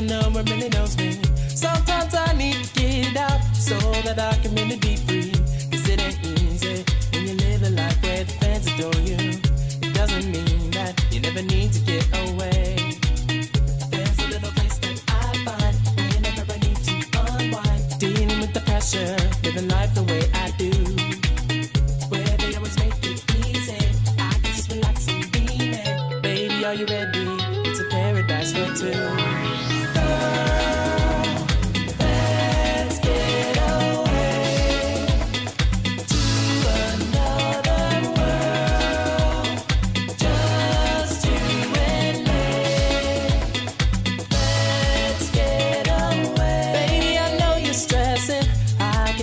no one really knows me. Sometimes I need to get it out so that I can really be free. Cause it ain't easy when you live a life where the fans adore you. It doesn't mean that you never need to get away. There's a little place that I find whenever I need to unwind. Dealing with the pressure, living life the way I do. Where they always make it easy, I can just relax and be there. Baby, are you ready? It's a paradise for two.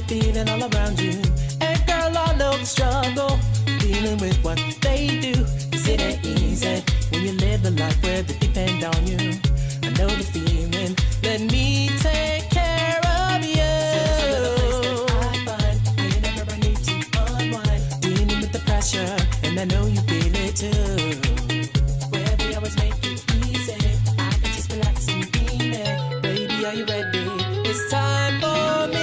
Feeling all around you, and girl, I know the struggle, dealing with what they do. Cause it ain't easy when you live a life where they depend on you. I know the feeling, let me take care of you. There's a little place that I find whenever I need to unwind. Dealing with the pressure, and I know you feel it too. Where they always make it easy, I can just relax and be there. Baby, are you ready? It's time for me.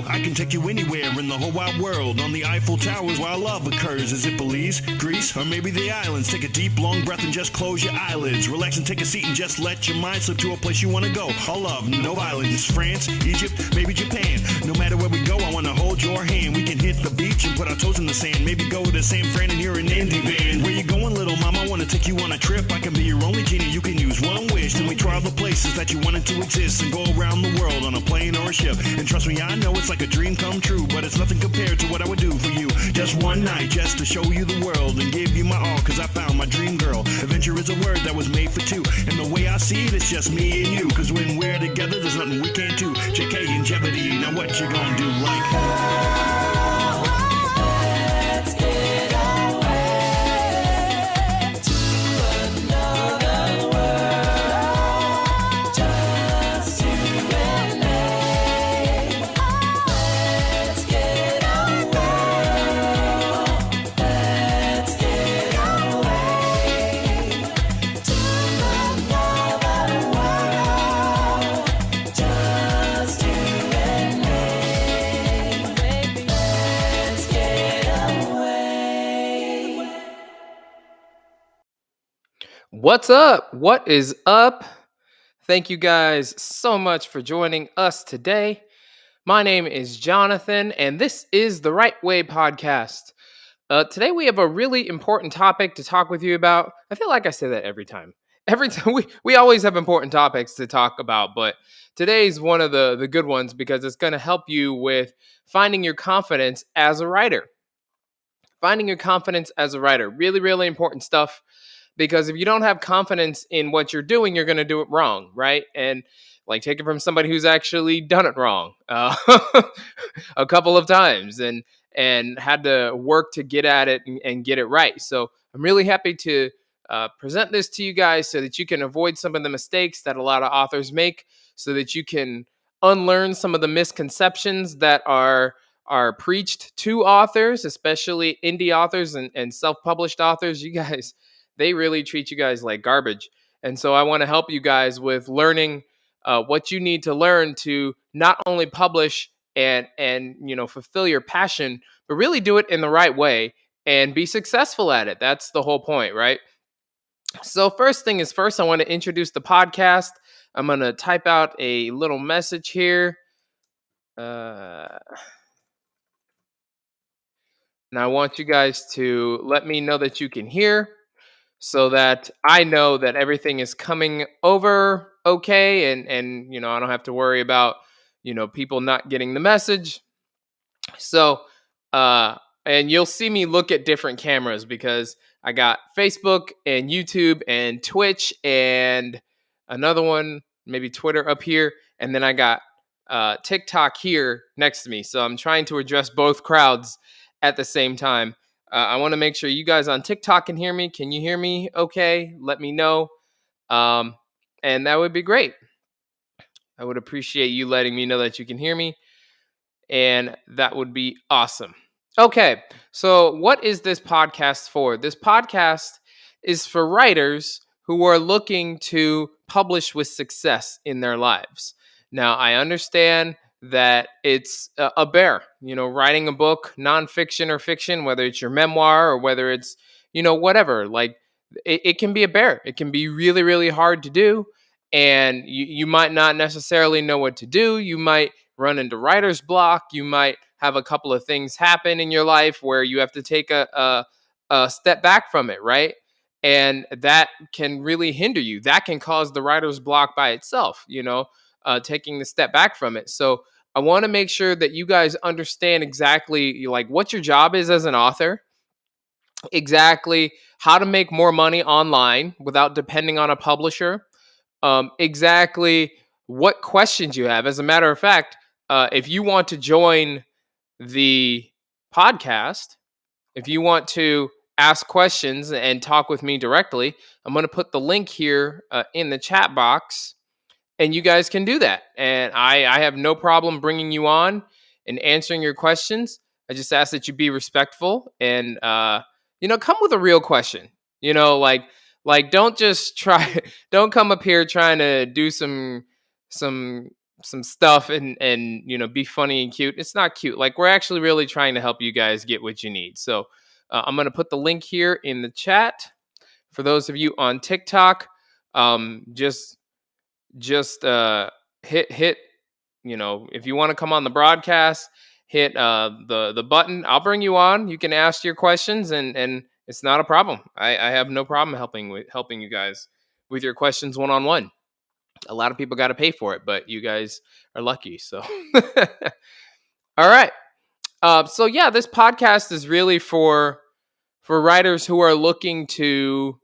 I can take you anywhere in the whole wide world. On the Eiffel Towers where our love occurs. Is it Belize, Greece, or maybe the islands? Take a deep, long breath and just close your eyelids. Relax and take a seat and just let your mind slip to a place you want to go. All love, no violence. France, Egypt, maybe Japan. No matter where we go, I want to hold your hand. We can hit the beach and put our toes in the sand. Maybe go to San Fran and hear an indie band. Where you going, little mama? I want to take you on a trip. I can be your only genie. You can use one wish. Then we try all the places that you wanted to exist and go around the world on a plane or a ship. And trust me, I know it's like a dream come true, but it's nothing compared to what I would do for you. Just one night, just to show you the world and give you my all, cause I found my dream girl. Adventure is a word that was made for two, and the way I see it, it's just me and you. Cause when we're together, there's nothing we can't do. JK and Jeopardy, now what you gonna do? Let's get away to another world. Just you and me. Let's get away. Let's get away to another world. Just you and me, baby. Let's get away. What's up? What is up? Thank you guys so much for joining us today. My name is Jonathan, and this is the Right Way Podcast. Today we have a really important topic to talk with you about. I feel like I say that every time. Every time we always have important topics to talk about, but today's one of the good ones because it's going to help you with finding your confidence as a writer. Finding your confidence as a writer. Really, really important stuff. Because if you don't have confidence in what you're doing, you're going to do it wrong, right? And like take it from somebody who's actually done it wrong a couple of times and had to work to get at it and get it right. So I'm really happy to present this to you guys so that you can avoid some of the mistakes that a lot of authors make, so that you can unlearn some of the misconceptions that are preached to authors, especially indie authors and self-published authors. You guys, they really treat you guys like garbage. And so I want to help you guys with learning what you need to learn to not only publish and fulfill your passion, but really do it in the right way and be successful at it. That's the whole point, right? So first thing is first, I want to introduce the podcast. I'm going to type out a little message here. And I want you guys to let me know that you can hear, so that I know that everything is coming over okay, and I don't have to worry about people not getting the message. So and you'll see me look at different cameras because I got Facebook and YouTube and Twitch and another one, maybe Twitter up here, and then I got TikTok here next to me. So I'm trying to address both crowds at the same time. I want to make sure you guys on TikTok can hear me. Can you hear me okay? Let me know. Um, and that would be great. I would appreciate you letting me know that you can hear me. And that would be awesome. Okay, so what is this podcast for? This podcast is for writers who are looking to publish with success in their lives. Now, I understand that it's a bear, writing a book, nonfiction or fiction, whether it's your memoir or whether it's, whatever. Like, it can be a bear. It can be really, really hard to do. And you might not necessarily know what to do. You might run into writer's block. You might have a couple of things happen in your life where you have to take a step back from it, right? And that can really hinder you. That can cause the writer's block by itself, taking the step back from it. So I want to make sure that you guys understand exactly like what your job is as an author, exactly how to make more money online without depending on a publisher, exactly what questions you have. As a matter of fact, if you want to join the podcast, if you want to ask questions and talk with me directly, I'm going to put the link here in the chat box, and you guys can do that. And I have no problem bringing you on and answering your questions. I just ask that you be respectful and come with a real question. Like don't just try don't come up here trying to do some stuff and be funny and cute. It's not cute. Like, we're actually really trying to help you guys get what you need. So I'm going to put the link here in the chat for those of you on TikTok. Just hit if you want to come on the broadcast, hit the button. I'll bring you on. You can ask your questions, and it's not a problem. I have no problem helping you guys with your questions one-on-one. A lot of people got to pay for it, but you guys are lucky. So, all right. So yeah, this podcast is really for writers who are looking to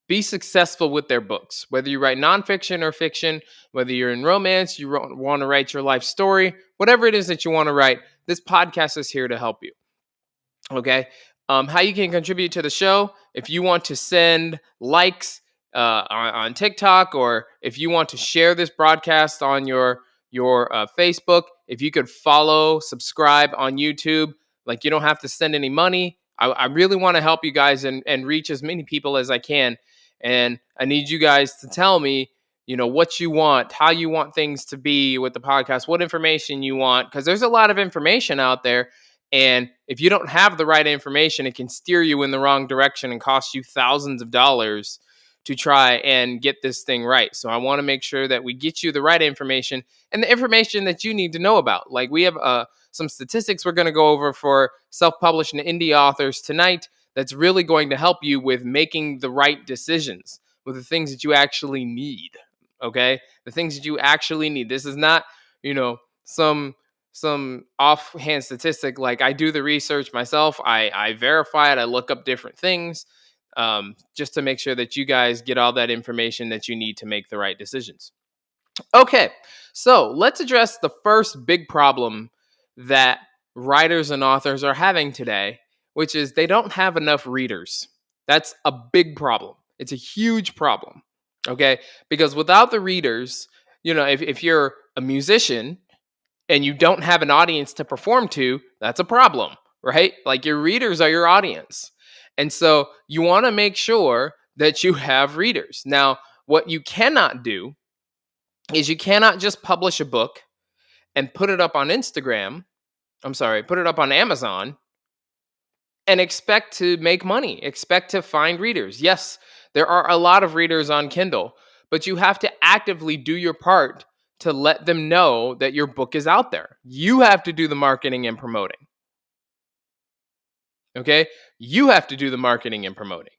be successful with their books. Whether you write nonfiction or fiction, whether you're in romance, you want to write your life story, whatever it is that you want to write, this podcast is here to help you. Okay. How you can contribute to the show: if you want to send likes on TikTok, or if you want to share this broadcast on your Facebook, if you could follow, subscribe on YouTube. Like, you don't have to send any money. I really want to help you guys and reach as many people as I can. And I need you guys to tell me, what you want, how you want things to be with the podcast, what information you want, because there's a lot of information out there. And if you don't have the right information, it can steer you in the wrong direction and cost you thousands of dollars to try and get this thing right. So I want to make sure that we get you the right information and the information that you need to know about. Like, we have some statistics we're going to go over for self-published and indie authors tonight that's really going to help you with making the right decisions with the things that you actually need. Okay? The things that you actually need. This is not, some offhand statistic. Like, I do the research myself. I verify it. I look up different things just to make sure that you guys get all that information that you need to make the right decisions. Okay, so let's address the first big problem that writers and authors are having today, which is they don't have enough readers. That's a big problem. It's a huge problem. Okay, because without the readers, if you're a musician and you don't have an audience to perform to, that's a problem, right? Like, your readers are your audience. And so you want to make sure that you have readers. Now, what you cannot do is you cannot just publish a book and put it up on put it up on Amazon and expect to make money, expect to find readers. Yes, there are a lot of readers on Kindle, but you have to actively do your part to let them know that your book is out there. You have to do the marketing and promoting. Okay? You have to do the marketing and promoting.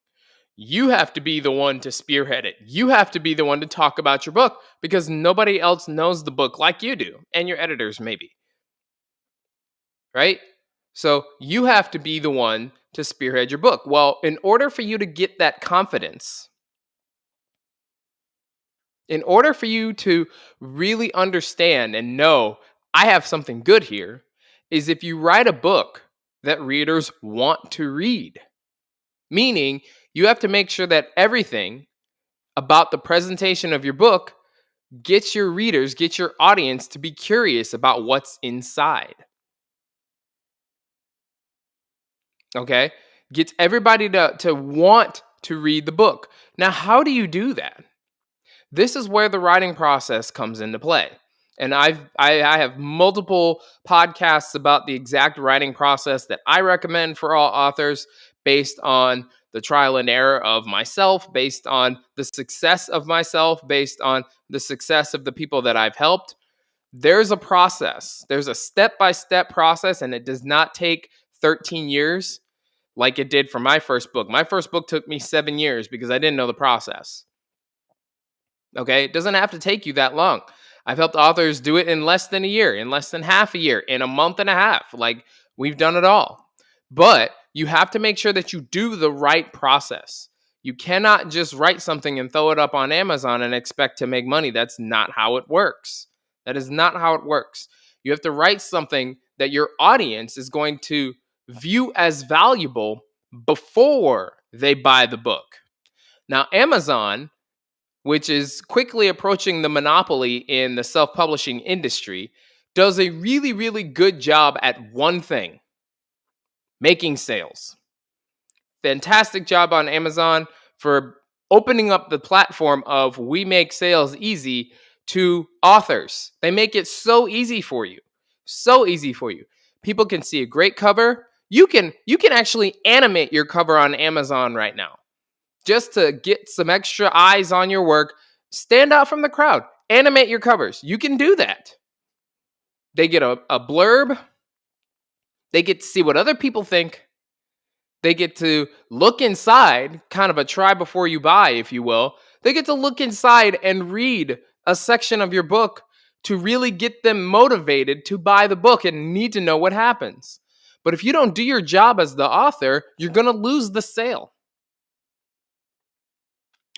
You have to be the one to spearhead it. You have to be the one to talk about your book, because nobody else knows the book like you do, and your editors maybe. Right? So you have to be the one to spearhead your book. Well, in order for you to get that confidence, in order for you to really understand and know I have something good here, is if you write a book that readers want to read. Meaning, you have to make sure that everything about the presentation of your book gets your readers, get your audience to be curious about what's inside. Okay? Gets everybody to want to read the book. Now, how do you do that? This is where the writing process comes into play. And I have multiple podcasts about the exact writing process that I recommend for all authors based on the trial and error of myself, based on the success of myself, based on the success of the people that I've helped. There's a process. There's a step-by-step process, and it does not take 13 years like it did for my first book. My first book took me 7 years because I didn't know the process. Okay, it doesn't have to take you that long. I've helped authors do it in less than a year, in less than half a year, in a month and a half. Like, we've done it all. But you have to make sure that you do the right process. You cannot just write something and throw it up on Amazon and expect to make money. That's not how it works. That is not how it works. You have to write something that your audience is going to view as valuable before they buy the book. Now, Amazon, which is quickly approaching the monopoly in the self-publishing industry, does a really, really good job at one thing: making sales. Fantastic job on Amazon for opening up the platform of we make sales easy to authors. They make it so easy for you. So easy for you. People can see a great cover. You can actually animate your cover on Amazon right now. Just to get some extra eyes on your work, stand out from the crowd, animate your covers. You can do that. They get a blurb. They get to see what other people think. They get to look inside, kind of a try before you buy, if you will. They get to look inside and read a section of your book to really get them motivated to buy the book and need to know what happens. But if you don't do your job as the author, you're going to lose the sale.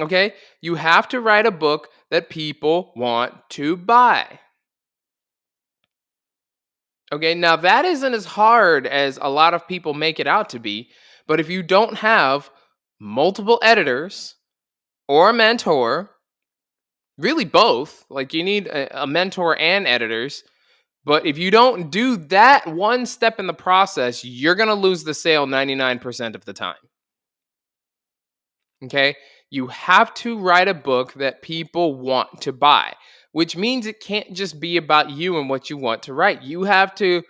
Okay? You have to write a book that people want to buy. Okay, now that isn't as hard as a lot of people make it out to be, but if you don't have multiple editors or a mentor, really both, like you need a mentor and editors, but if you don't do that one step in the process, you're going to lose the sale 99% of the time. Okay? You have to write a book that people want to buy, which means it can't just be about you and what you want to write. You have to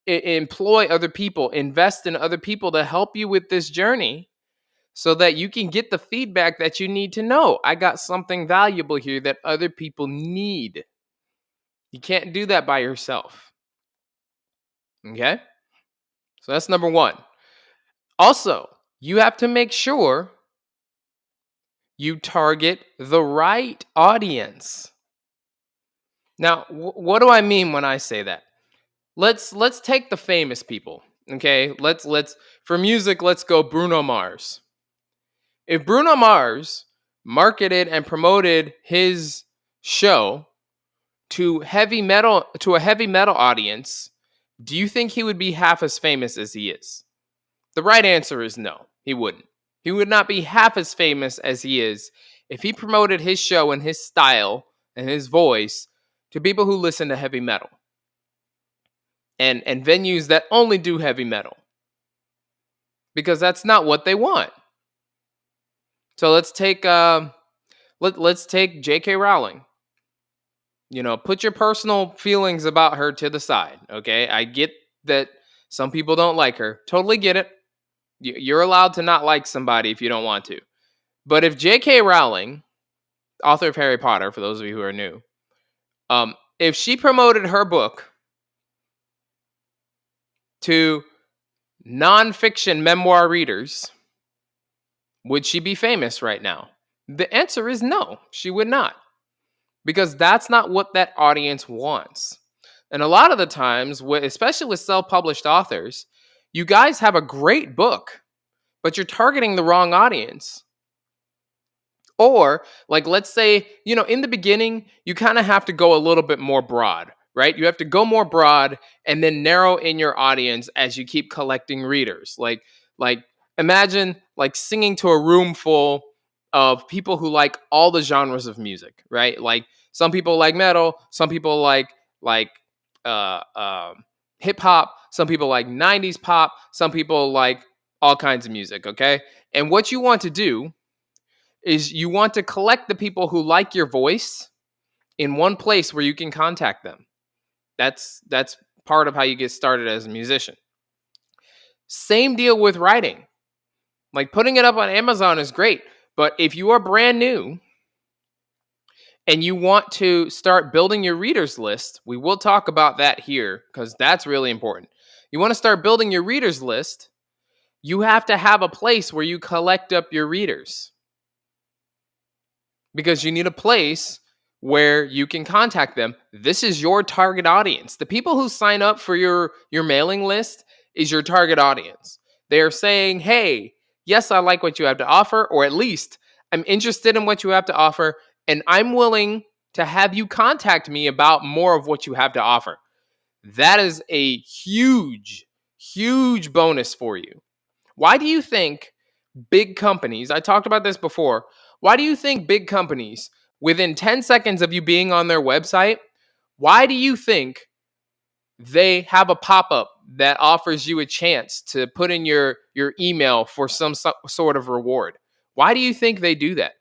employ other people, invest in other people to help you with this journey so that you can get the feedback that you need to know. I got something valuable here that other people need. You can't do that by yourself. Okay? So that's number one. Also, you have to make sure you target the right audience. Now, what do I mean when I say that? Let's take the famous people. Okay? Let's for music, let's go Bruno Mars. If Bruno Mars marketed and promoted his show to a heavy metal audience, do you think he would be half as famous as he is? The right answer is no, he wouldn't. He would not be half as famous as he is if he promoted his show and his style and his voice to people who listen to heavy metal and venues that only do heavy metal, because that's not what they want. So let's take let's take J.K. Rowling. You know, put your personal feelings about her to the side, okay? I get that some people don't like her. Totally get it. You're allowed to not like somebody if you don't want to. But if J.K. Rowling, author of Harry Potter, for those of you who are new, if she promoted her book to nonfiction memoir readers, would she be famous right now? The answer is no, she would not. Because that's not what that audience wants. And a lot of the times, especially with self-published authors, you guys have a great book, but you're targeting the wrong audience. Or, like, let's say, in the beginning, you kind of have to go a little bit more broad, right? You have to go more broad and then narrow in your audience as you keep collecting readers. Like imagine like singing to a room full of people who like all the genres of music, right? Like some people like metal, some people like uh, um, hip hop, some people like 90s pop, some people like all kinds of music, okay? And what you want to do is you want to collect the people who like your voice in one place where you can contact them. That's part of how you get started as a musician. Same deal with writing. Like putting it up on Amazon is great, but if you are brand new and you want to start building your readers list, we will talk about that here because that's really important. You want to start building your readers list, you have to have a place where you collect up your readers. Because you need a place where you can contact them. This is your target audience. The people who sign up for your mailing list is your target audience. They're saying, hey, yes, I like what you have to offer, or at least I'm interested in what you have to offer, and I'm willing to have you contact me about more of what you have to offer. That is a huge, huge bonus for you. Why do you think big companies, I talked about this before, why do you think big companies, within 10 seconds of you being on their website, why do you think they have a pop-up that offers you a chance to put in your email for some sort of reward? Why do you think they do that?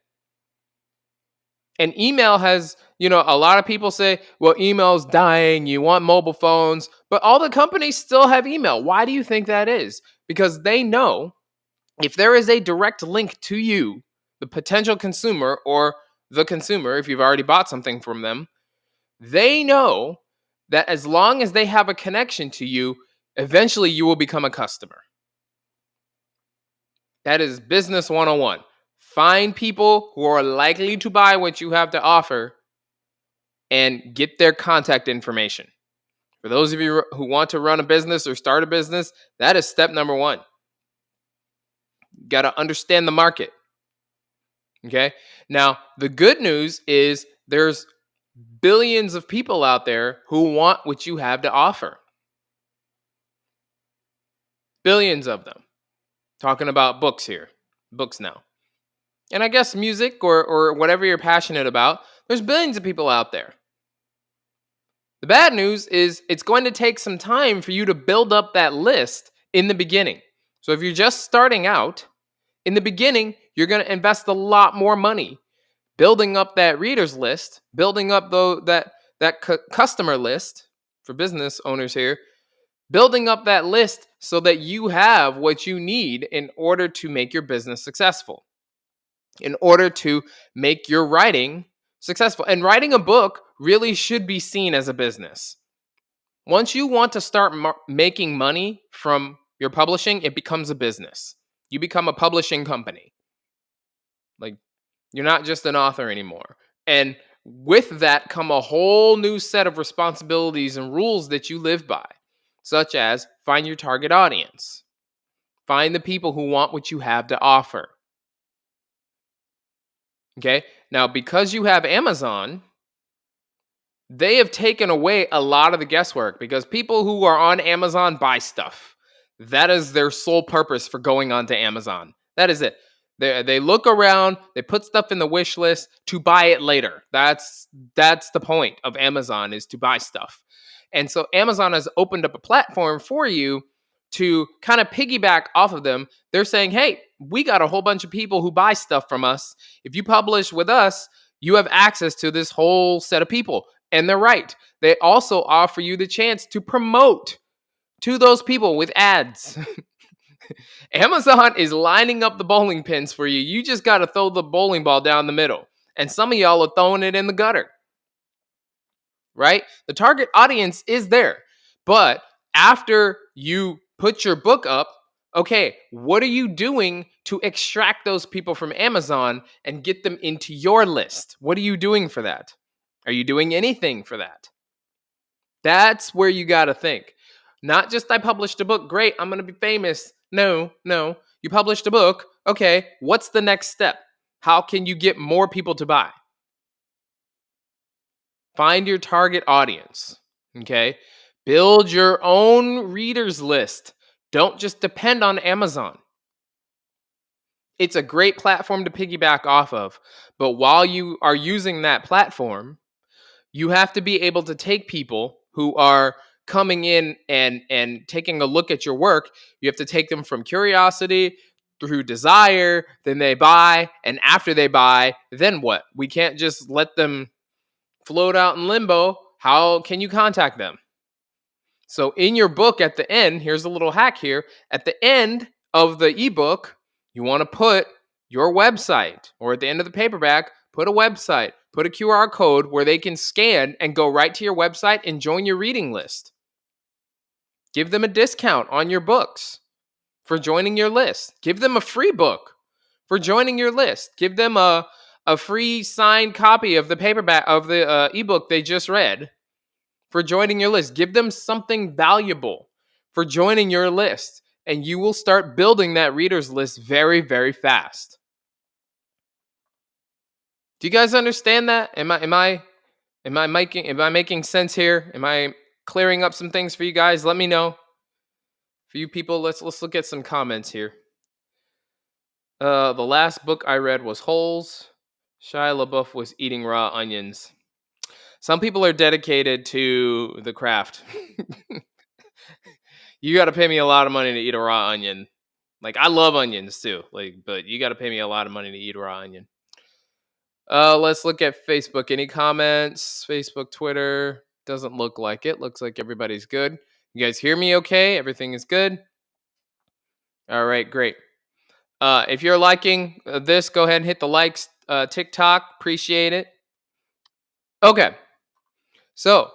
And email has, a lot of people say, well, email's dying, you want mobile phones, but all the companies still have email. Why do you think that is? Because they know if there is a direct link to you, the potential consumer or the consumer, if you've already bought something from them, they know that as long as they have a connection to you, eventually you will become a customer. That is business 101. Find people who are likely to buy what you have to offer and get their contact information. For those of you who want to run a business or start a business, that is step number one. You got to understand the market. Okay. Now, the good news is there's billions of people out there who want what you have to offer. Billions of them. Talking about books here. Books now. And I guess music or whatever you're passionate about, there's billions of people out there. The bad news is it's going to take some time for you to build up that list in the beginning. So if you're just starting out, in the beginning, you're going to invest a lot more money building up that readers list, building up that customer list for business owners here, building up that list so that you have what you need in order to make your business successful, in order to make your writing successful. And writing a book really should be seen as a business. Once you want to start making money from your publishing, it becomes a business. You become a publishing company. Like, you're not just an author anymore. And with that come a whole new set of responsibilities and rules that you live by, such as find your target audience. Find the people who want what you have to offer. Okay? Now, because you have Amazon, they have taken away a lot of the guesswork because people who are on Amazon buy stuff. That is their sole purpose for going onto Amazon. That is it. They look around, they put stuff in the wish list to buy it later. That's the point of Amazon, is to buy stuff. And so Amazon has opened up a platform for you to kind of piggyback off of them. They're saying, hey, we got a whole bunch of people who buy stuff from us. If you publish with us, you have access to this whole set of people. And they're right. They also offer you the chance to promote to those people with ads. Amazon is lining up the bowling pins for you. You just got to throw the bowling ball down the middle. And some of y'all are throwing it in the gutter. Right? The target audience is there. But after you put your book up, okay, what are you doing to extract those people from Amazon and get them into your list? What are you doing for that? Are you doing anything for that? That's where you got to think. Not just I published a book, great, I'm going to be famous. No. You published a book. Okay, what's the next step? How can you get more people to buy? Find your target audience. Okay? Build your own readers list. Don't just depend on Amazon. It's a great platform to piggyback off of. But while you are using that platform, you have to be able to take people who are coming in and taking a look at your work. You have to take them from curiosity through desire, then they buy, and after they buy, then what? We can't just let them float out in limbo. How can you contact them? So in your book at the end, here's a little hack here. At the end of the ebook, you want to put your website, or at the end of the paperback, put a website, put a QR code where they can scan and go right to your website and join your reading list. Give them a discount on your books for joining your list. Give them a free book for joining your list. Give them a free signed copy of the paperback of the ebook they just read for joining your list. Give them something valuable for joining your list, and you will start building that readers list very, very fast. Do you guys understand that? Am I making sense here? Am I clearing up some things for you guys? Let me know. For you people, let's look at some comments here. The last book I read was Holes. Shia LaBeouf was eating raw onions. Some people are dedicated to the craft. You got to pay me a lot of money to eat a raw onion. Like, I love onions too. But you got to pay me a lot of money to eat a raw onion. Let's look at Facebook. Any comments? Facebook, Twitter. Doesn't look like it. Looks like everybody's good. You guys hear me okay? Everything is good? All right, great. If you're liking this, go ahead and hit the likes. TikTok, appreciate it. Okay. So,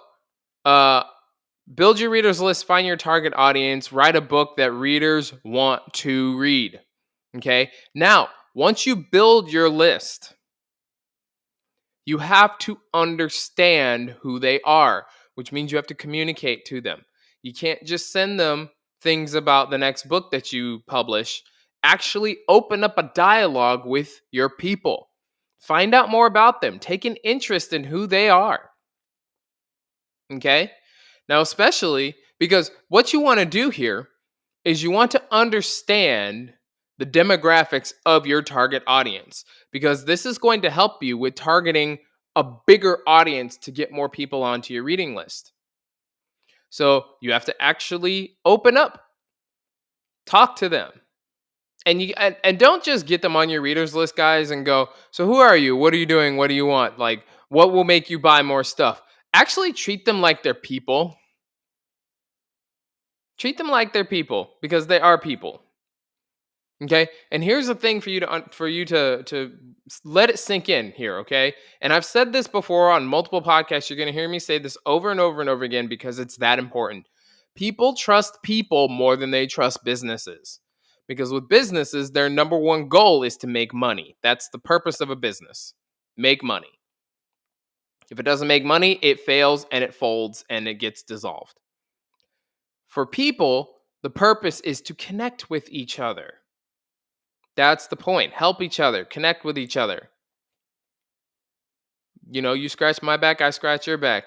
build your readers list, find your target audience, write a book that readers want to read. Okay? Now, once you build your list, you have to understand who they are, which means you have to communicate to them. You can't just send them things about the next book that you publish. Actually open up a dialogue with your people. Find out more about them. Take an interest in who they are. Okay? Now, especially because what you want to do here is you want to understand the demographics of your target audience, because this is going to help you with targeting a bigger audience to get more people onto your reading list. So you have to actually open up, talk to them. And don't just get them on your readers list, guys, and go, so who are you? What are you doing? What do you want? Like, what will make you buy more stuff? Actually treat them like they're people. Treat them like they're people, because they are people. Okay? And here's the thing for you to let it sink in here, okay? And I've said this before on multiple podcasts. You're going to hear me say this over and over and over again because it's that important. People trust people more than they trust businesses. Because with businesses, their number one goal is to make money. That's the purpose of a business. Make money. If it doesn't make money, it fails and it folds and it gets dissolved. For people, the purpose is to connect with each other. That's the point. Help each other. Connect with each other. You know, you scratch my back, I scratch your back.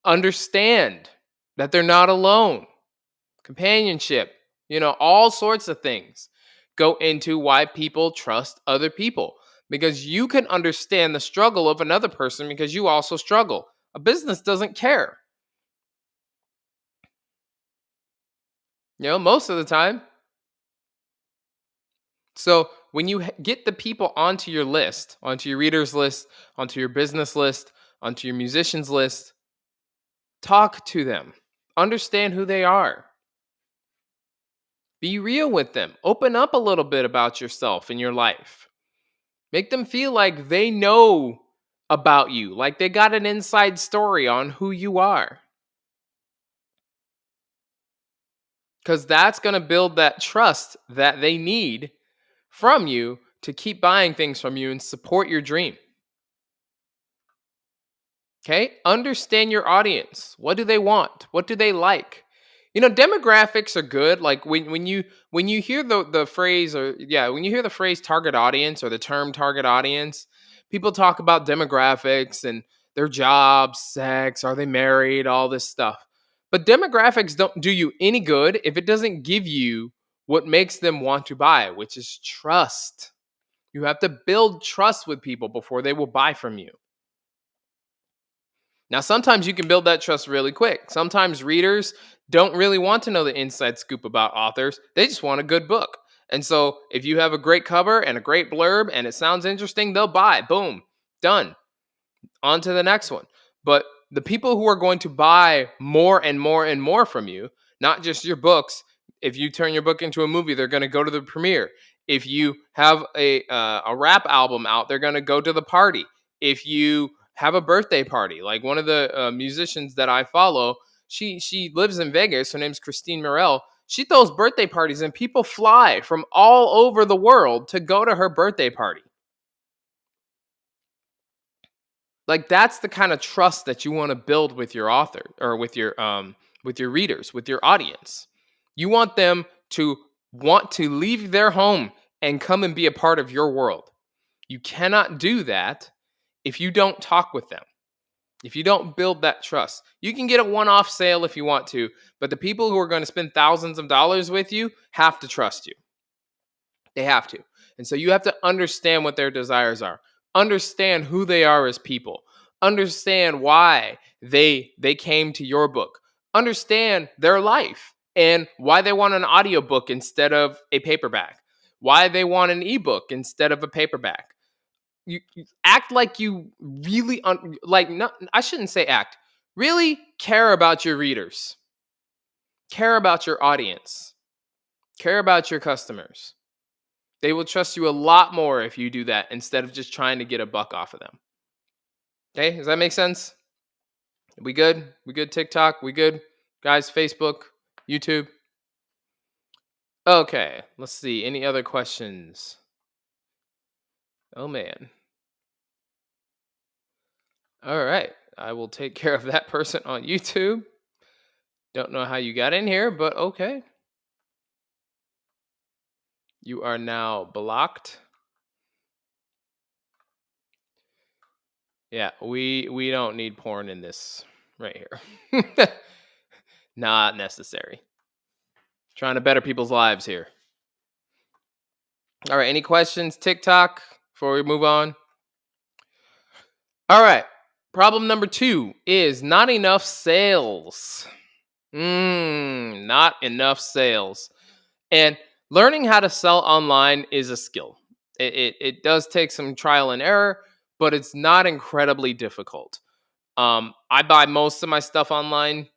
Understand that they're not alone. Companionship, all sorts of things go into why people trust other people. Because you can understand the struggle of another person because you also struggle. A business doesn't care. Most of the time. So when you get the people onto your list, onto your readers list, onto your business list, onto your musicians list, talk to them. Understand who they are. Be real with them. Open up a little bit about yourself and your life. Make them feel like they know about you, like they got an inside story on who you are. Because that's going to build that trust that they need from you to keep buying things from you and support your dream. Okay? Understand your audience. What do they want? What do they like? Demographics are good. Like when you hear the phrase when you hear the phrase target audience or the term target audience, people talk about demographics and their jobs, sex, are they married, all this stuff. But demographics don't do you any good if it doesn't give you what makes them want to buy, which is trust. You have to build trust with people before they will buy from you. Now, sometimes you can build that trust really quick. Sometimes readers don't really want to know the inside scoop about authors. They just want a good book. And so if you have a great cover and a great blurb and it sounds interesting, they'll buy. Boom, done. On to the next one. But the people who are going to buy more and more and more from you, not just your books. If you turn your book into a movie, they're going to go to the premiere. If you have a rap album out, they're going to go to the party. If you have a birthday party, like one of the musicians that I follow, she lives in Vegas. Her name's Christine Morel. She throws birthday parties, and people fly from all over the world to go to her birthday party. Like, that's the kind of trust that you want to build with your author or with your readers, with your audience. You want them to want to leave their home and come and be a part of your world. You cannot do that if you don't talk with them. If you don't build that trust. You can get a one-off sale if you want to, but the people who are going to spend thousands of dollars with you have to trust you. They have to. And so you have to understand what their desires are. Understand who they are as people. Understand why they came to your book. Understand their life and why they want an audiobook instead of a paperback. Why they want an ebook instead of a paperback. You act like you really I shouldn't say act. Really care about your readers. Care about your audience. Care about your customers. They will trust you a lot more if you do that instead of just trying to get a buck off of them. Okay, does that make sense? We good? We good TikTok? We good? Guys, Facebook, YouTube? Okay, let's see. Any other questions? Oh, man. All right, I will take care of that person on YouTube. Don't know how you got in here, but okay. You are now blocked. Yeah, we don't need porn in this right here. Not necessary. Trying to better people's lives here. All right, any questions, TikTok, before we move on? All right, problem number 2 is not enough sales. Not enough sales. And learning how to sell online is a skill. It does take some trial and error, but it's not incredibly difficult. I buy most of my stuff online.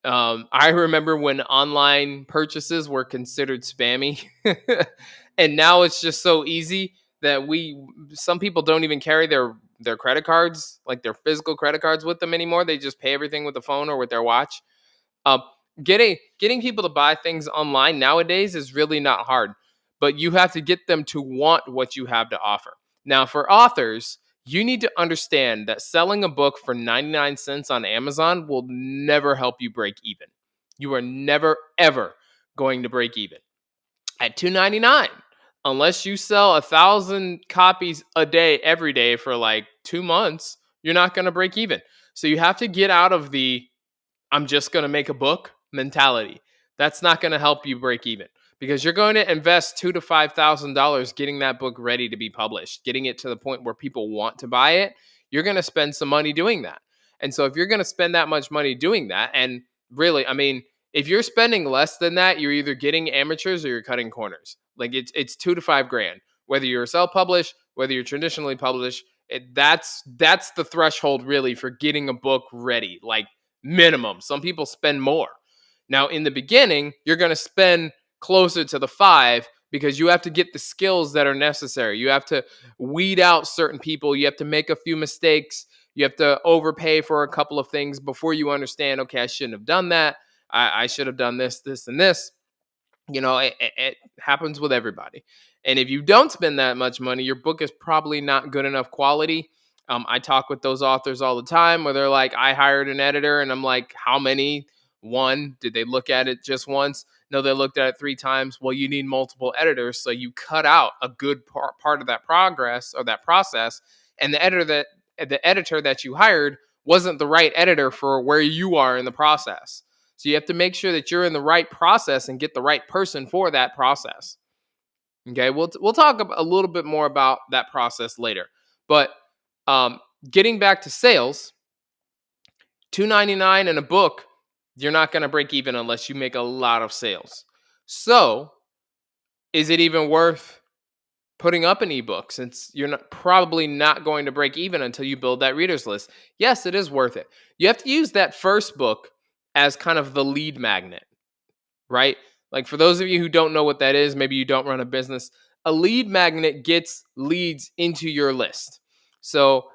I remember when online purchases were considered spammy, and now it's just so easy that some people don't even carry their credit cards, like their physical credit cards, with them anymore. They just pay everything with the phone or with their watch. Getting people to buy things online nowadays is really not hard, but you have to get them to want what you have to offer. Now, for authors, you need to understand that selling a book for 99 cents on Amazon will never help you break even. You are never, ever going to break even. At $2.99, unless you sell 1,000 copies a day, every day for like 2 months, you're not going to break even. So you have to get out of the I'm just going to make a book mentality. That's not going to help you break even, because you're going to invest $2,000 to $5,000 getting that book ready to be published, getting it to the point where people want to buy it. You're going to spend some money doing that. And so if you're going to spend that much money doing that, and really, I mean, if you're spending less than that, you're either getting amateurs or you're cutting corners. Like it's $2,000 to $5,000, whether you're self-published, whether you're traditionally published. That's the threshold really for getting a book ready. Like minimum. Some people spend more. Now, in the beginning, you're going to spend closer to the 5 because you have to get the skills that are necessary. You have to weed out certain people. You have to make a few mistakes. You have to overpay for a couple of things before you understand, okay, I shouldn't have done that. I should have done this, this, and this. You know, it happens with everybody. And if you don't spend that much money, your book is probably not good enough quality. I talk with those authors all the time where they're like, I hired an editor, and I'm like, how many? One, did they look at it just once? No, they looked at it 3 times. Well, you need multiple editors, so you cut out a good part of that progress or that process. And the editor that you hired wasn't the right editor for where you are in the process. So you have to make sure that you're in the right process and get the right person for that process. Okay, we'll talk a little bit more about that process later. But getting back to sales, $2.99 in a book, you're not going to break even unless you make a lot of sales. So, is it even worth putting up an ebook since you're probably not going to break even until you build that readers list? Yes, it is worth it. You have to use that first book as kind of the lead magnet, right? Like for those of you who don't know what that is, maybe you don't run a business, a lead magnet gets leads into your list. So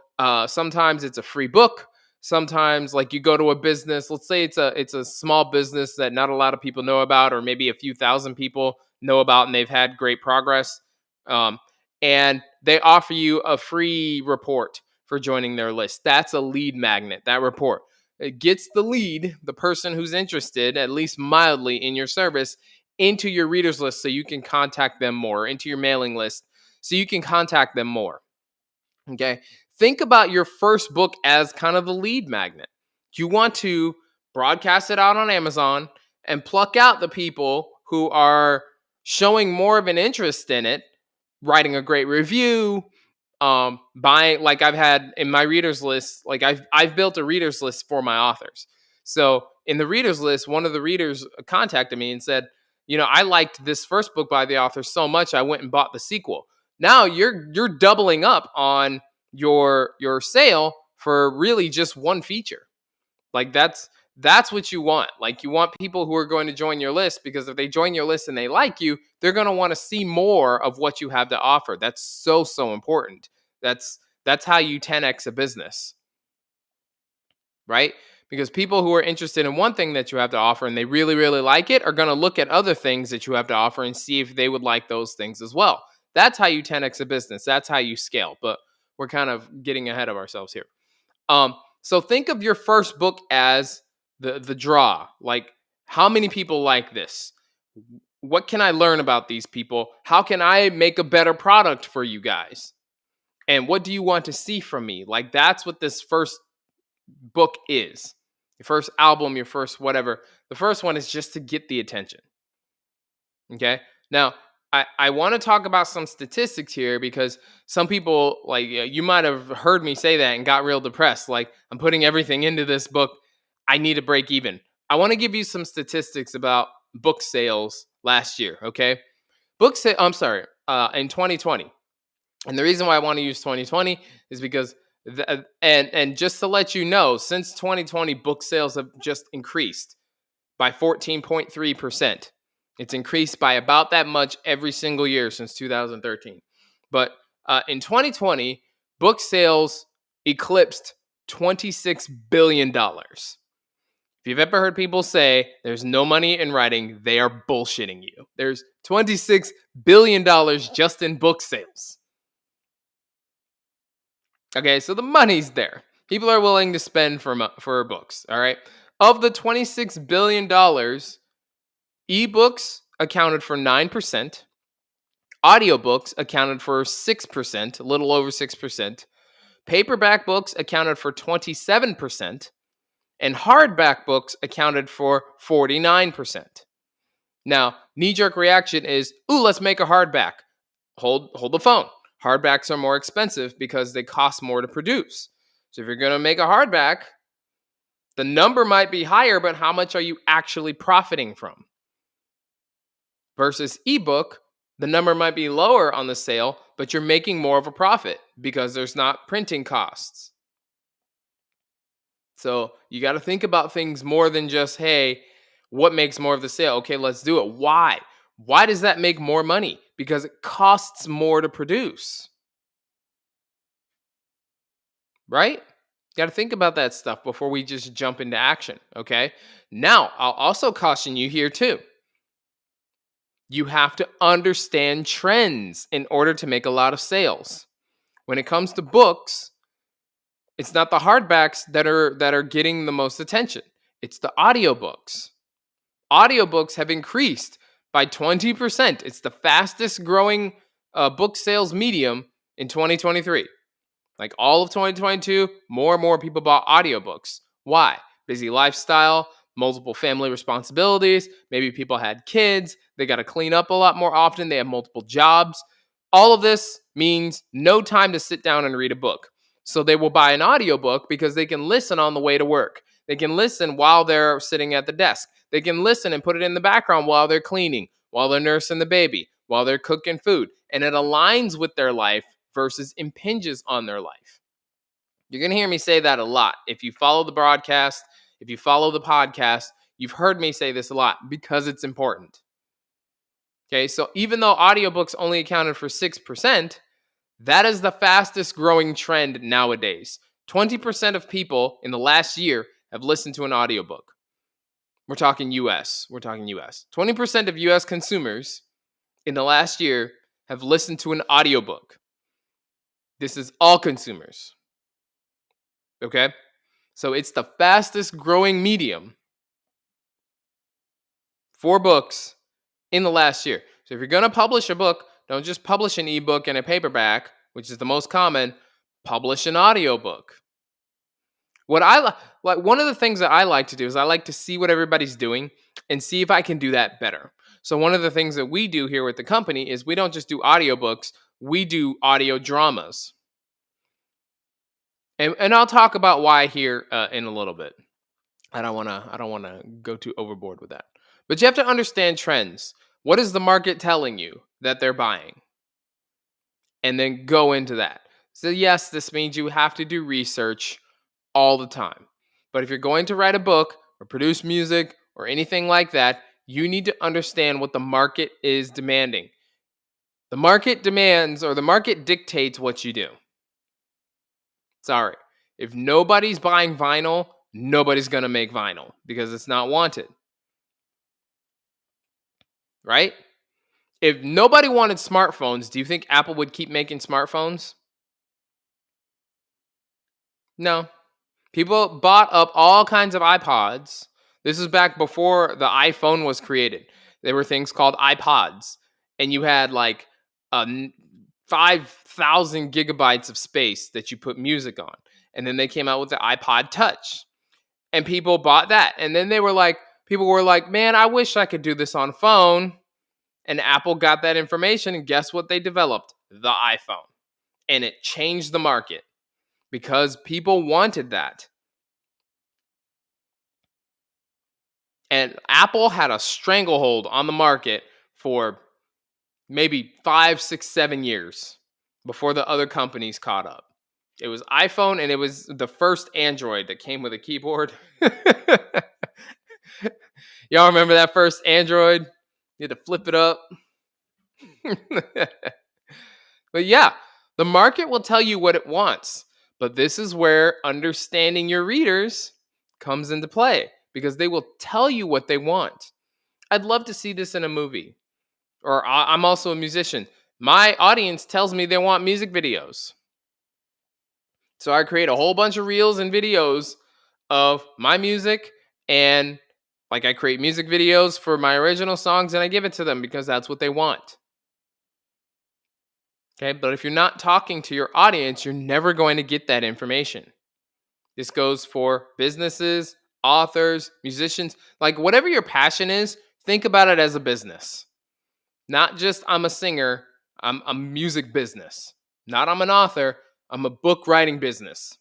sometimes it's a free book. Sometimes like you go to a business, let's say it's a small business that not a lot of people know about, or maybe a few thousand people know about and they've had great progress. And they offer you a free report for joining their list. That's a lead magnet, that report. It gets the lead, the person who's interested, at least mildly, in your service, into your readers list so you can contact them more, into your mailing list so you can contact them more. Okay. Think about your first book as kind of the lead magnet. You want to broadcast it out on Amazon and pluck out the people who are showing more of an interest in it, writing a great review, buying, like I've had in my readers list, like I've built a readers list for my authors. So in the readers list, one of the readers contacted me and said, I liked this first book by the author so much, I went and bought the sequel. Now you're doubling up on your sale for really just one feature. Like that's what you want. Like you want people who are going to join your list, because if they join your list and they like you, they're going to want to see more of what you have to offer. That's so important. That's how you 10x a business. Right? Because people who are interested in one thing that you have to offer and they really, really like it are going to look at other things that you have to offer and see if they would like those things as well. That's how you 10x a business. That's how you scale. But we're kind of getting ahead of ourselves here. So think of your first book as the draw. Like, how many people like this? What can I learn about these people? How can I make a better product for you guys? And what do you want to see from me? Like, that's what this first book is. Your first album, your first whatever. The first one is just to get the attention. Okay? Now, I want to talk about some statistics here, because some people, like, you might have heard me say that and got real depressed. Like, I'm putting everything into this book. I need to break even. I want to give you some statistics about book sales last year, okay? In 2020. And the reason why I want to use 2020 is because, and just to let you know, since 2020, book sales have just increased by 14.3%. It's increased by about that much every single year since 2013. But in 2020, book sales eclipsed $26 billion. If you've ever heard people say there's no money in writing, they are bullshitting you. There's $26 billion just in book sales. Okay, so the money's there. People are willing to spend for books, all right? Of the $26 billion, ebooks accounted for 9%. Audiobooks accounted for 6%, a little over 6%. Paperback books accounted for 27%. And hardback books accounted for 49%. Now, knee-jerk reaction is, ooh, let's make a hardback. Hold the phone. Hardbacks are more expensive because they cost more to produce. So if you're going to make a hardback, the number might be higher, but how much are you actually profiting from? Versus ebook, the number might be lower on the sale, but you're making more of a profit because there's not printing costs. So you got to think about things more than just, hey, what makes more of the sale? Okay, let's do it. Why? Why does that make more money? Because it costs more to produce. Right? You got to think about that stuff before we just jump into action, okay? Now, I'll also caution you here too. You have to understand trends in order to make a lot of sales. When it comes to books, it's not the hardbacks that are getting the most attention. It's the audiobooks. Audiobooks have increased by 20%. It's the fastest growing book sales medium in 2023. Like all of 2022, more and more people bought audiobooks. Why? Busy lifestyle. multiple family responsibilities. Maybe people had kids. They got to clean up a lot more often. They have multiple jobs. All of this means no time to sit down and read a book. So they will buy an audiobook because they can listen on the way to work. They can listen while they're sitting at the desk. They can listen and put it in the background while they're cleaning, while they're nursing the baby, while they're cooking food. And it aligns with their life versus impinges on their life. You're going to hear me say that a lot. If you follow the broadcast, if you follow the podcast, you've heard me say this a lot because it's important. Okay, so even though audiobooks only accounted for 6%, that is the fastest growing trend nowadays. 20% of people in the last year have listened to an audiobook. We're talking US. 20% of US consumers in the last year have listened to an audiobook. This is all consumers. Okay? So it's the fastest growing medium for books in the last year. So if you're going to publish a book, don't just publish an ebook and a paperback, which is the most common. Publish an audiobook. What I like, one of the things that I like to do is I like to see what everybody's doing and see if I can do that better. So one of the things that we do here with the company is we don't just do audiobooks, we do audio dramas. And I'll talk about why here in a little bit. I don't want to go too overboard with that. But you have to understand trends. What is the market telling you that they're buying? And then go into that. So yes, this means you have to do research all the time. But if you're going to write a book or produce music or anything like that, you need to understand what the market is demanding. The market demands, or the market dictates what you do. Sorry. If nobody's buying vinyl, nobody's going to make vinyl because it's not wanted. Right? If nobody wanted smartphones, do you think Apple would keep making smartphones? No. People bought up all kinds of iPods. This is back before the iPhone was created. There were things called iPods, and you had like 5,000 gigabytes of space that you put music on. And then they came out with the iPod Touch, and people bought that. And then people were like, man, I wish I could do this on phone. And Apple got that information, and guess what they developed? The iPhone. And it changed the market because people wanted that. And Apple had a stranglehold on the market for maybe 5, 6, 7 years before the other companies caught up. It was iPhone, and it was the first Android that came with a keyboard. Y'all remember that first Android? You had to flip it up. But yeah, the market will tell you what it wants. But this is where understanding your readers comes into play because they will tell you what they want. I'd love to see this in a movie. Or I'm also a musician. My audience tells me they want music videos. So I create a whole bunch of reels and videos of my music, and like I create music videos for my original songs and I give it to them because that's what they want. Okay, but if you're not talking to your audience, you're never going to get that information. This goes for businesses, authors, musicians, like whatever your passion is, think about it as a business. Not just I'm a singer, I'm a music business. Not I'm an author, I'm a book writing business.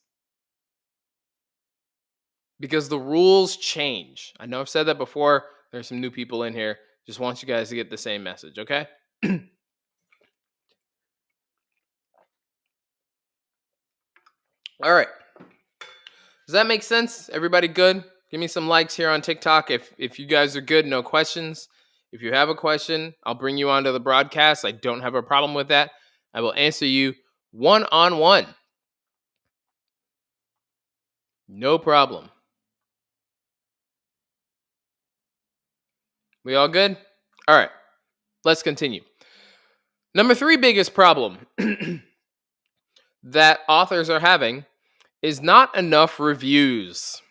Because the rules change. I know I've said that before. There's some new people in here. Just want you guys to get the same message, okay? All right. Does that make sense? Everybody good? Give me some likes here on TikTok if you guys are good, no questions. If you have a question, I'll bring you onto the broadcast. I don't have a problem with that. I will answer you one-on-one. No problem. We all good? All right. Let's continue. Number 3 biggest problem that authors are having is not enough reviews.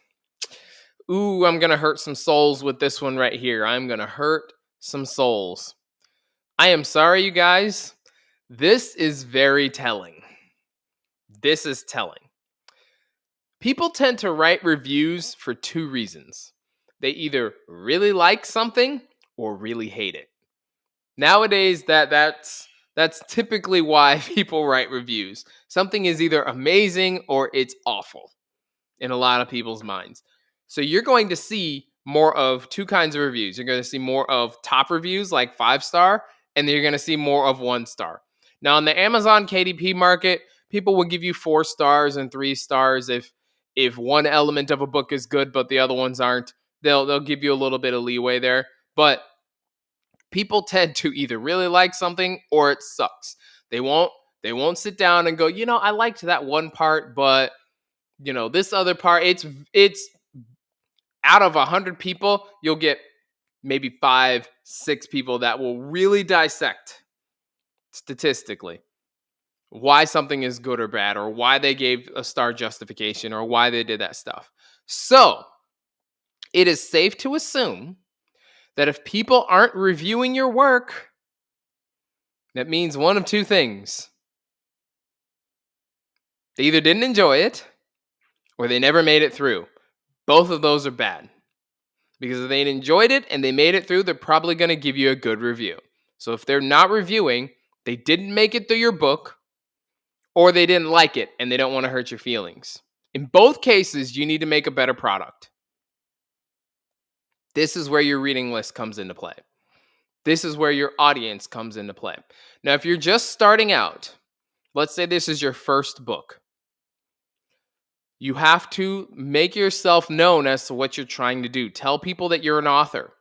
Ooh, I'm going to hurt some souls with this one right here. I'm going to hurt some souls. I am sorry, you guys. This is very telling. This is telling. People tend to write reviews for 2 reasons. They either really like something or really hate it. Nowadays, that's typically why people write reviews. Something is either amazing or it's awful in a lot of people's minds. So you're going to see more of two kinds of reviews. You're going to see more of top reviews like 5-star, and then you're going to see more of 1-star. Now, in the Amazon KDP market, people will give you 4 stars and 3 stars if one element of a book is good but the other ones aren't. They'll give you a little bit of leeway there, but people tend to either really like something or it sucks. They won't sit down and go, I liked that one part, but this other part, it's out of 100 people, you'll get maybe 5, 6 people that will really dissect statistically why something is good or bad, or why they gave a star justification, or why they did that stuff. So it is safe to assume that if people aren't reviewing your work, that means one of two things. They either didn't enjoy it or they never made it through. Both of those are bad. Because if they enjoyed it and they made it through, they're probably going to give you a good review. So if they're not reviewing, they didn't make it through your book, or they didn't like it and they don't want to hurt your feelings. In both cases, you need to make a better product. This is where your reading list comes into play. This is where your audience comes into play. Now, if you're just starting out, let's say this is your first book. You have to make yourself known as to what you're trying to do. Tell people that you're an author.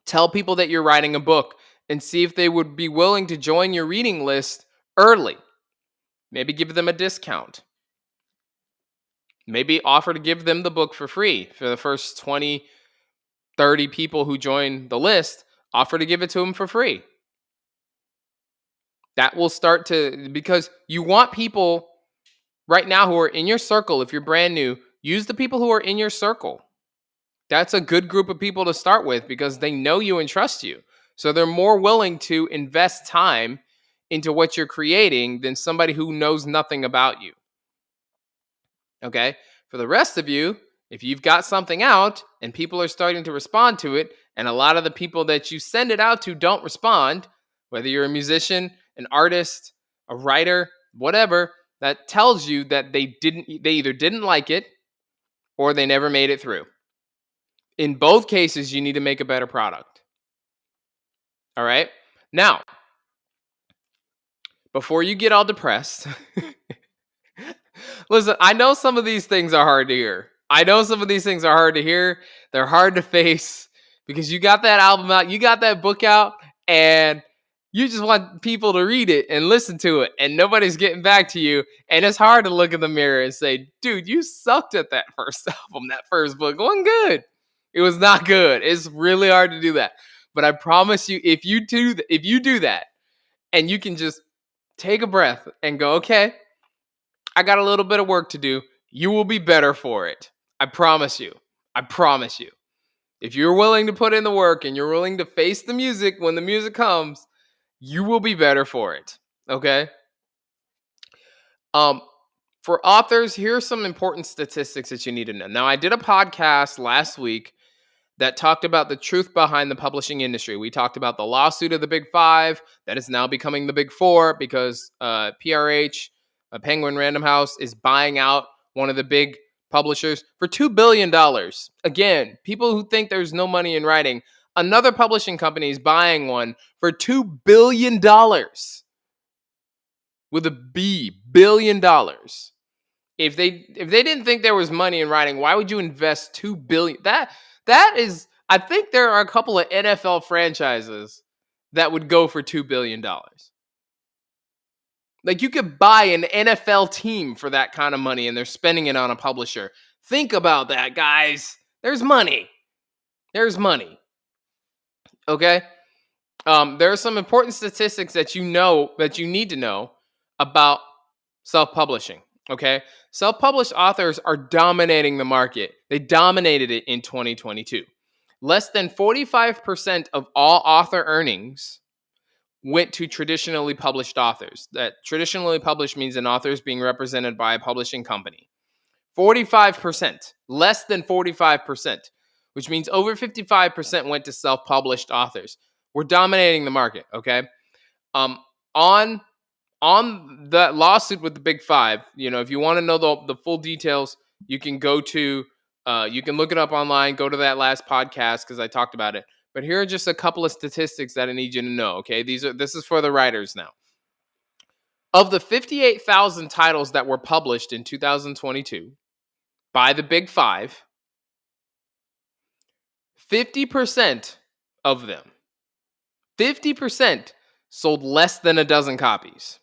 Tell people that you're writing a book and see if they would be willing to join your reading list early. Maybe give them a discount. Maybe offer to give them the book for free for the first 20, 30 people who join the list. Offer to give it to them for free. That will start to, because you want people right now who are in your circle. If you're brand new, use the people who are in your circle. That's a good group of people to start with because they know you and trust you. So they're more willing to invest time into what you're creating than somebody who knows nothing about you. Okay? For the rest of you, if you've got something out and people are starting to respond to it, and a lot of the people that you send it out to don't respond, whether you're a musician, an artist, a writer, whatever, that tells you that they either didn't like it or they never made it through. In both cases, you need to make a better product. All right? Now, before you get all depressed, listen, I know some of these things are hard to hear. They're hard to face because you got that album out, you got that book out, and you just want people to read it and listen to it, and nobody's getting back to you. And it's hard to look in the mirror and say, dude, you sucked at that first album, that first book. It wasn't good. It was not good. It's really hard to do that. But I promise you, if you do that, and you can just take a breath and go, okay, I got a little bit of work to do, you will be better for it. I promise you. If you're willing to put in the work and you're willing to face the music when the music comes, you will be better for it. Okay? For authors, here are some important statistics that you need to know. Now, I did a podcast last week that talked about the truth behind the publishing industry. We talked about the lawsuit of the Big Five that is now becoming the Big Four because PRH, Penguin Random House, is buying out one of the big publishers for $2 billion. Again, people who think there's no money in writing, another publishing company is buying one for $2 billion. With a B, $1 billion. If they didn't think there was money in writing, why would you invest $2 billion? That is, I think there are a couple of NFL franchises that would go for $2 billion. Like, you could buy an NFL team for that kind of money, and they're spending it on a publisher. Think about that, guys. There's money. Okay? There are some important statistics that you need to know about self-publishing. Okay? Self-published authors are dominating the market. They dominated it in 2022. Less than 45% of all author earnings went to traditionally published authors. That traditionally published means an author is being represented by a publishing company. 45%, less than 45%, which means over 55% went to self-published authors. We're dominating the market, okay? On that lawsuit with the Big Five, if you want to know the full details, you can go to, you can look it up online, go to that last podcast because I talked about it. But here are just a couple of statistics that I need you to know, okay? This is for the writers now. Of the 58,000 titles that were published in 2022 by the Big Five, 50% of them, 50% sold less than a dozen copies.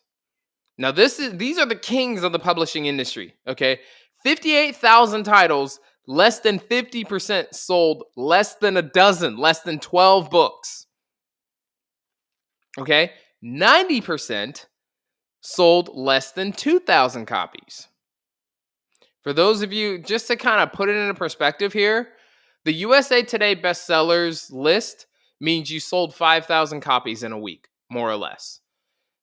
Now, these are the kings of the publishing industry, okay? 58,000 titles, less than 50% sold less than a dozen, less than 12 books. Okay? 90% sold less than 2,000 copies. For those of you, just to kind of put it into perspective here, the USA Today bestsellers list means you sold 5,000 copies in a week, more or less.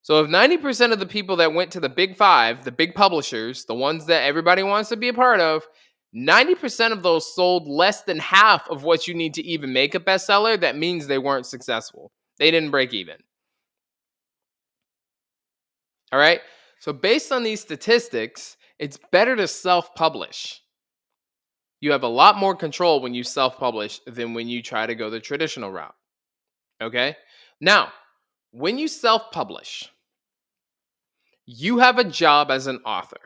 So if 90% of the people that went to the Big Five, the big publishers, the ones that everybody wants to be a part of, 90% of those sold less than half of what you need to even make a bestseller, that means they weren't successful. They didn't break even. All right? So based on these statistics, it's better to self-publish. You have a lot more control when you self-publish than when you try to go the traditional route. Okay? Now, when you self-publish, you have a job as an author.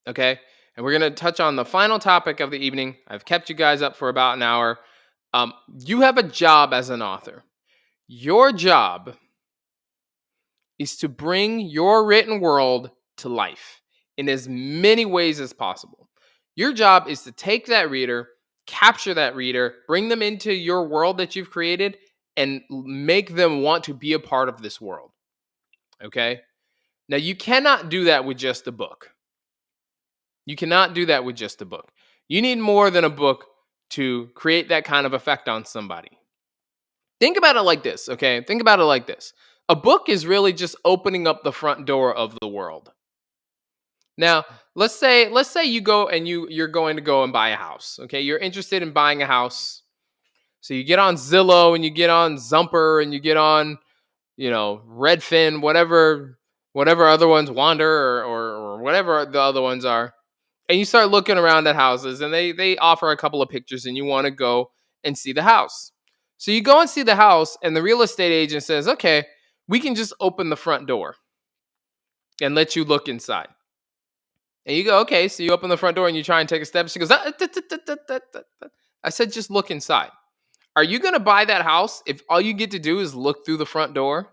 Okay? And we're going to touch on the final topic of the evening. I've kept you guys up for about an hour. You have a job as an author. Your job is to bring your written world to life in as many ways as possible. Your job is to take that reader, capture that reader, bring them into your world that you've created, and make them want to be a part of this world. Okay? Now, you cannot do that with just a book. You cannot do that with just a book. You need more than a book to create that kind of effect on somebody. Think about it like this, okay? Think about it like this. A book is really just opening up the front door of the world. Now, let's say you go and you're going to go and buy a house, okay? You're interested in buying a house. So you get on Zillow and you get on Zumper and you get on, Redfin, whatever other ones, Wander or whatever the other ones are. And you start looking around at houses and they offer a couple of pictures and you want to go and see the house. So you go and see the house and the real estate agent says, okay, we can just open the front door and let you look inside. And you go, okay, so you open the front door and you try and take a step. She goes, I said, just look inside. Are you going to buy that house if all you get to do is look through the front door?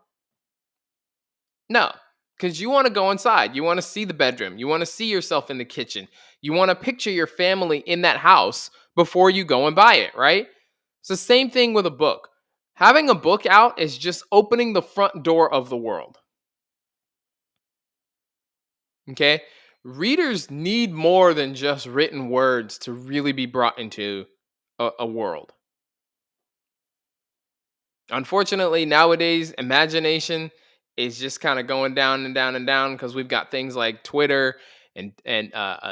No, because you want to go inside. You want to see the bedroom. You want to see yourself in the kitchen. You want to picture your family in that house before you go and buy it, right? It's the same thing with a book. Having a book out is just opening the front door of the world. Okay? Readers need more than just written words to really be brought into a world. Unfortunately, nowadays, imagination is just kind of going down and down and down because we've got things like Twitter and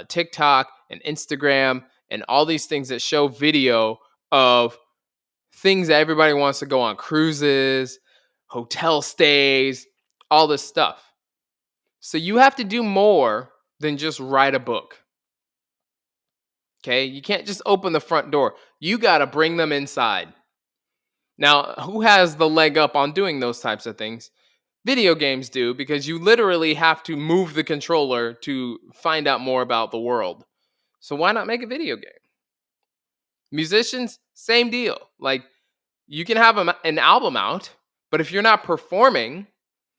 TikTok and Instagram and all these things that show video of things that everybody wants to go on, cruises, hotel stays, all this stuff. So you have to do more than just write a book. Okay? You can't just open the front door. You got to bring them inside. Now, who has the leg up on doing those types of things? Video games do, because you literally have to move the controller to find out more about the world. So why not make a video game? Musicians, same deal. Like, you can have an album out, but if you're not performing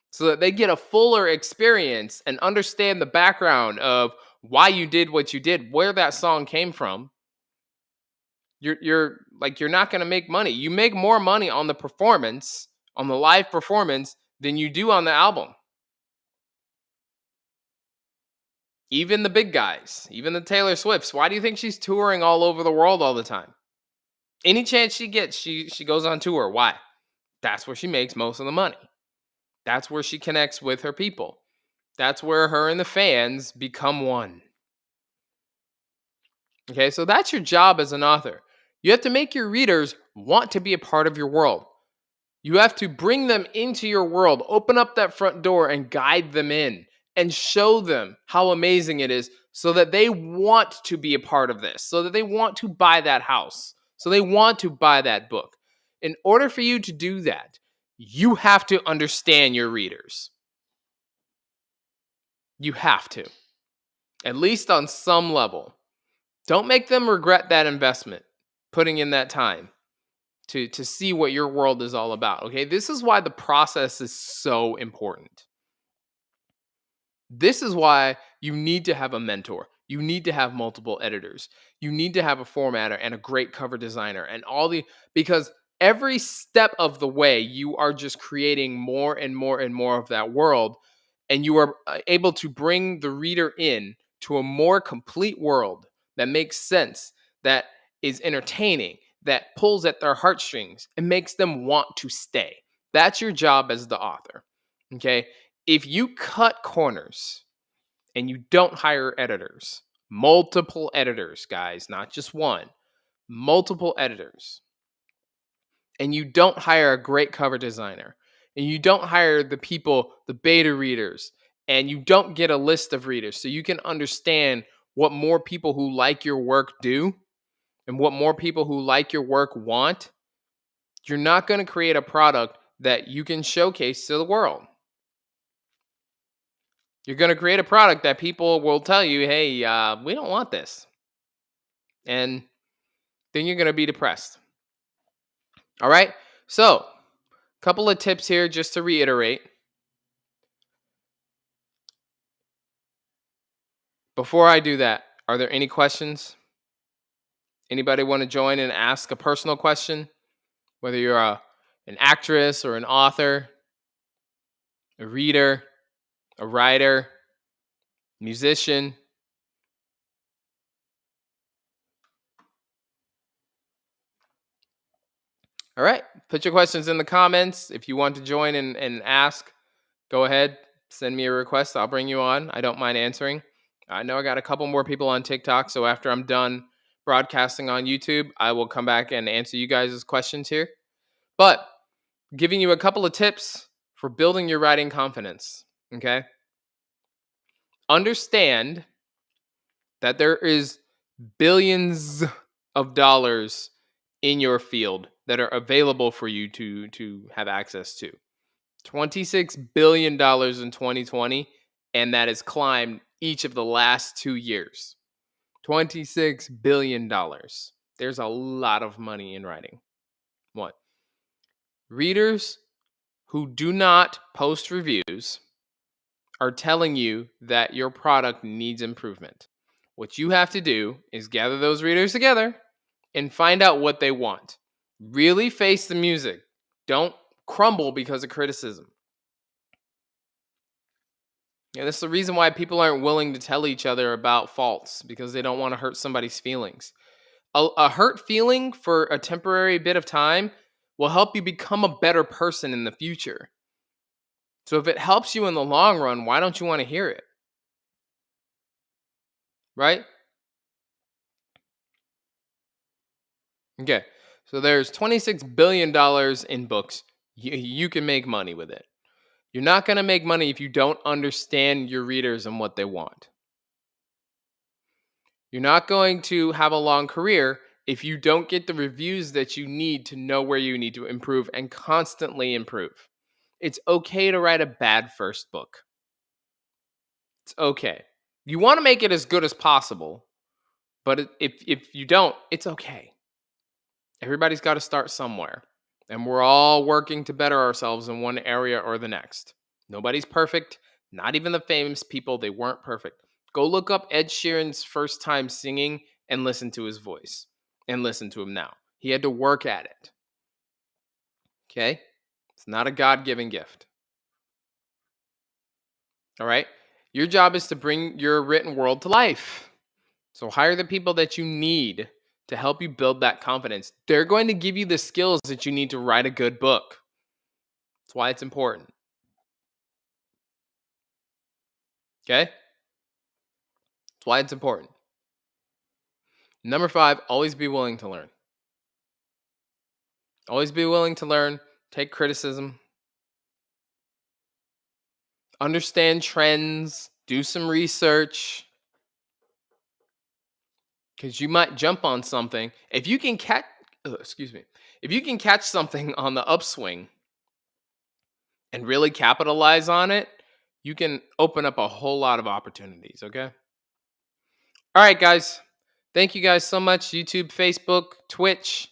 so that they get a fuller experience and understand the background of why you did what you did, where that song came from, you're not going to make money. You make more money on the performance, on the live performance, than you do on the album. Even the big guys, even the Taylor Swifts, why do you think she's touring all over the world all the time? Any chance she gets, she goes on tour. Why? That's where she makes most of the money. That's where she connects with her people. That's where her and the fans become one. Okay, so that's your job as an author. You have to make your readers want to be a part of your world. You have to bring them into your world, open up that front door and guide them in and show them how amazing it is so that they want to be a part of this, so that they want to buy that house, so they want to buy that book. In order for you to do that, you have to understand your readers. You have to, at least on some level. Don't make them regret that investment, putting in that time to see what your world is all about. Okay, this is why the process is so important. This is why you need to have a mentor. You need to have multiple editors. You need to have a formatter and a great cover designer and because every step of the way you are just creating more and more and more of that world, and you are able to bring the reader in to a more complete world that makes sense, that is entertaining, that pulls at their heartstrings and makes them want to stay. That's your job as the author. Okay? If you cut corners and you don't hire editors, multiple editors, guys, not just one, multiple editors, and you don't hire a great cover designer, and you don't hire the people, the beta readers, and you don't get a list of readers so you can understand what more people who like your work do and what more people who like your work want, you're not going to create a product that you can showcase to the world. You're going to create a product that people will tell you, hey, we don't want this. And then you're going to be depressed. All right. So, a couple of tips here just to reiterate. Before I do that, are there any questions? Anybody want to join and ask a personal question? Whether you're an actress or an author, a reader, a writer, musician. All right. Put your questions in the comments. If you want to join and ask, go ahead. Send me a request. I'll bring you on. I don't mind answering. I know I got a couple more people on TikTok, so after I'm done broadcasting on YouTube, I will come back and answer you guys' questions here. But giving you a couple of tips for building your writing confidence, okay? Understand that there is billions of dollars in your field that are available for you to have access to. $26 billion in 2020, and that has climbed each of the last 2 years. $26 billion. There's a lot of money in writing. One, readers who do not post reviews are telling you that your product needs improvement. What you have to do is gather those readers together and find out what they want. Really face the music. Don't crumble because of criticism. Yeah, that's the reason why people aren't willing to tell each other about faults, because they don't want to hurt somebody's feelings. A hurt feeling for a temporary bit of time will help you become a better person in the future. So if it helps you in the long run, why don't you want to hear it? Right? Okay. So there's $26 billion in books. You can make money with it. You're not going to make money if you don't understand your readers and what they want. You're not going to have a long career if you don't get the reviews that you need to know where you need to improve and constantly improve. It's okay to write a bad first book. It's okay. You want to make it as good as possible, but if you don't, it's okay. Everybody's got to start somewhere, and we're all working to better ourselves in one area or the next. Nobody's perfect, not even the famous people. They weren't perfect. Go look up Ed Sheeran's first time singing and listen to his voice, and listen to him now. He had to work at it. Okay? It's not a God-given gift. All right? Your job is to bring your written world to life. So hire the people that you need to help you build that confidence. They're going to give you the skills that you need to write a good book. That's why it's important. Okay? That's why it's important. Number 5, always be willing to learn. Always be willing to learn, take criticism, understand trends, do some research. Because you might jump on something. If you can catch something on the upswing and really capitalize on it, you can open up a whole lot of opportunities, okay? All right, guys. Thank you guys so much. YouTube, Facebook, Twitch.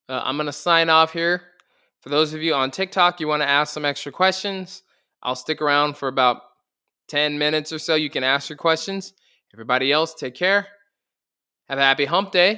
I'm going to sign off here. For those of you on TikTok, you want to ask some extra questions, I'll stick around for about 10 minutes or so. You can ask your questions. Everybody else, take care. Have a happy hump day.